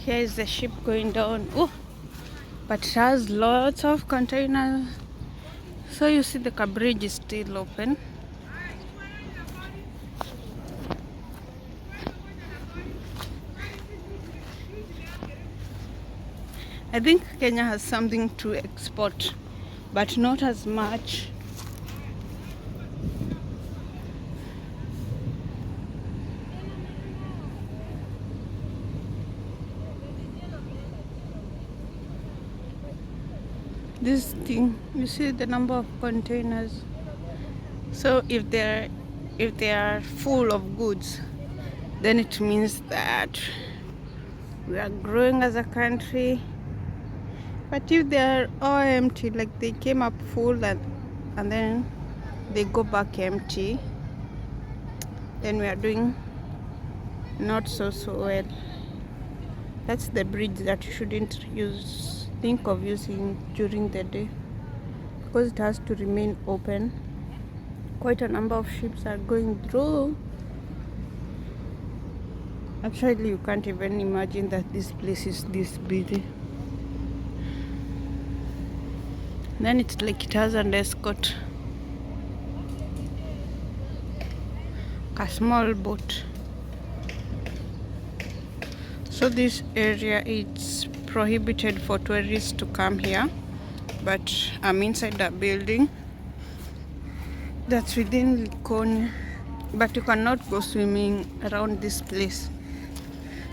Here is the ship going down. Oh, but it has lots of containers. So you see the bridge is still open. I think Kenya has something to export, but not as much. This thing, you see the number of containers. So if they are full of goods, then it means that we are growing as a country. But if they are all empty, like they came up full and then they go back empty, then we are doing not so well. That's the bridge that you shouldn't think of using during the day, because it has to remain open. Quite a number of ships are going through. Actually, you can't even imagine that this place is this busy. Then it's like it has an escort, a small boat. So this area, it's prohibited for tourists to come here, but I'm inside the building that's within Likoni, but you cannot go swimming around this place.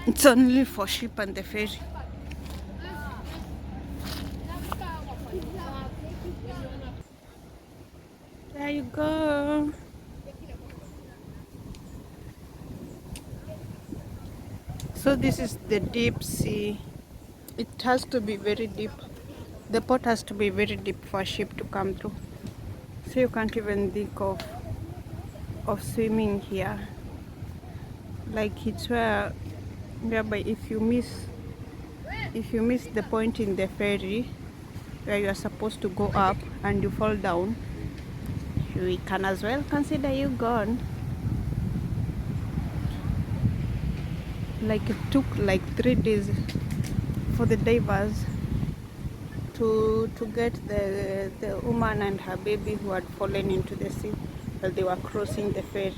It's only for ship and the ferry. There you go. So this is the deep sea. It has to be very deep. The port has to be very deep for a ship to come through. So you can't even think of swimming here. Like it's whereby if you miss the point in the ferry where you are supposed to go up and you fall down, we can as well consider you gone. Like it took like 3 days for the divers to get the woman and her baby who had fallen into the sea while they were crossing the ferry.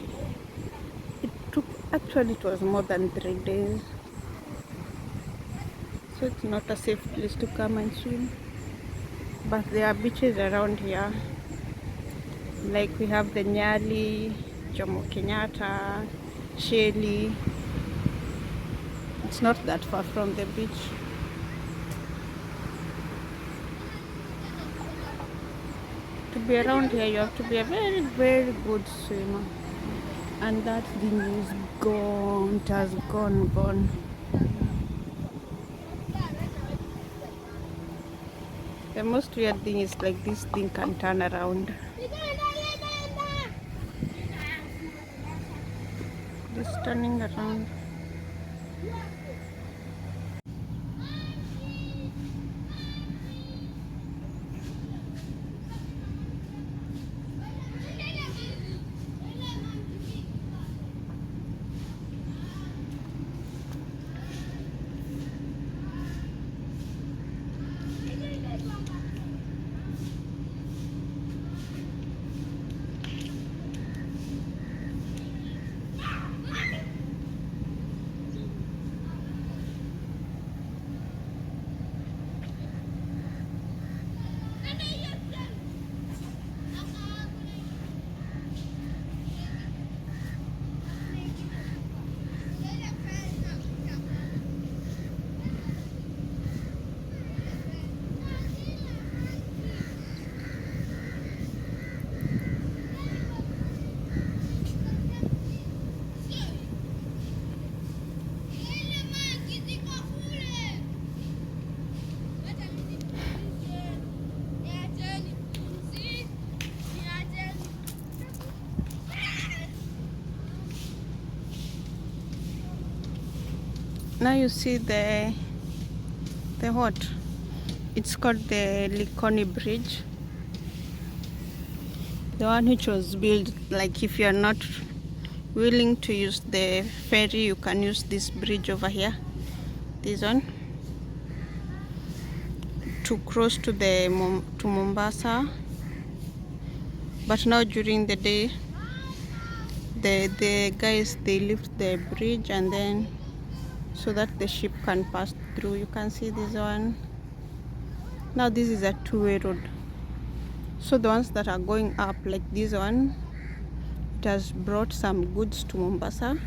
It was more than 3 days. So it's not a safe place to come and swim. But there are beaches around here. Like we have the Nyali, Jomo Kenyatta, Shelley. It's not that far from the beach. To be around here, you have to be a very, very good swimmer. And that thing is gone. It has gone. The most weird thing is like this thing can turn around. This turning around. Now you see the what? It's called the Likoni Bridge. The one which was built, like if you are not willing to use the ferry, you can use this bridge over here. this one, to cross to the to Mombasa. But now during the day, the guys, they lift the bridge, and then so that the ship can pass through. You can see this one. Now this is a two-way road, so the ones that are going up, like this one, it has brought some goods to Mombasa,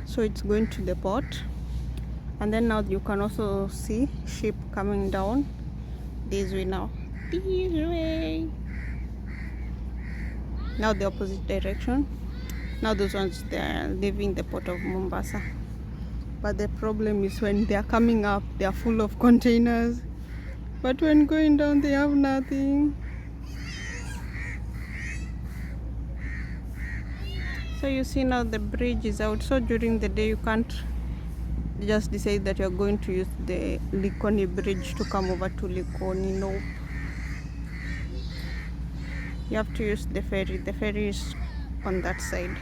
so it's going to the port. And then now you can also see ship coming down this way. Now this way, now the opposite direction. Now those ones, they are leaving the port of Mombasa. But the problem is when they are coming up, they are full of containers, but when going down, they have nothing. So you see, now the bridge is out. So during the day, you can't just decide that you're going to use the Likoni bridge to come over to Likoni. Nope. You have to use the ferry. The ferry is on that side.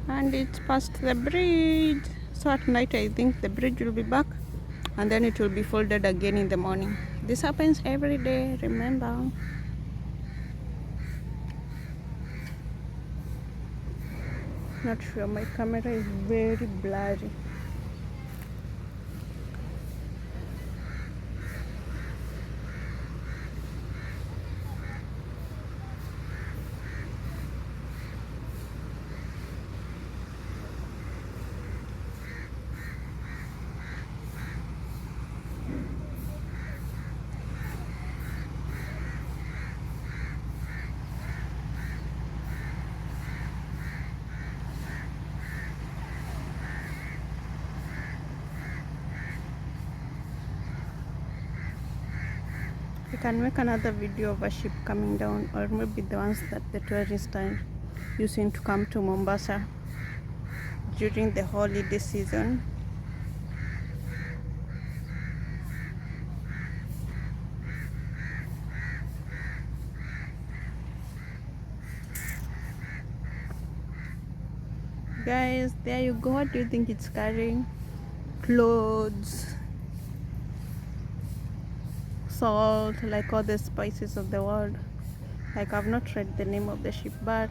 And it's past the bridge. So at night, I think the bridge will be back, and then it will be folded again in the morning. This happens every day, remember. Not sure, my camera is very blurry. We can make another video of a ship coming down, or maybe the ones that the tourists are using to come to Mombasa during the holiday season. Guys, there you go. What do you think it's carrying? Clothes, salt, like all the spices of the world. Like, I've not read the name of the ship, but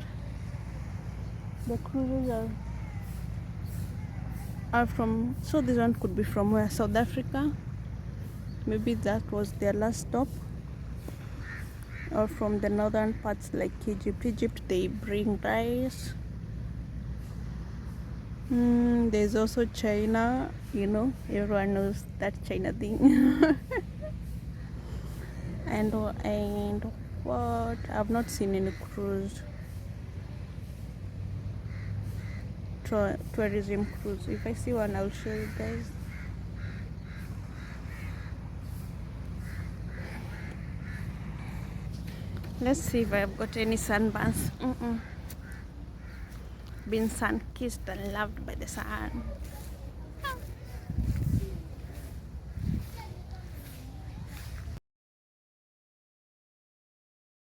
the cruises are from, so this one could be from where? South Africa. Maybe that was their last stop. Or from the northern parts like Egypt. Egypt, they bring rice. There's also China, you know, everyone knows that China thing. and what? I've not seen any cruise, tourism cruise. If I see one, I'll show you guys. Let's see if I've got any sunburns. Been sun kissed and loved by the sun.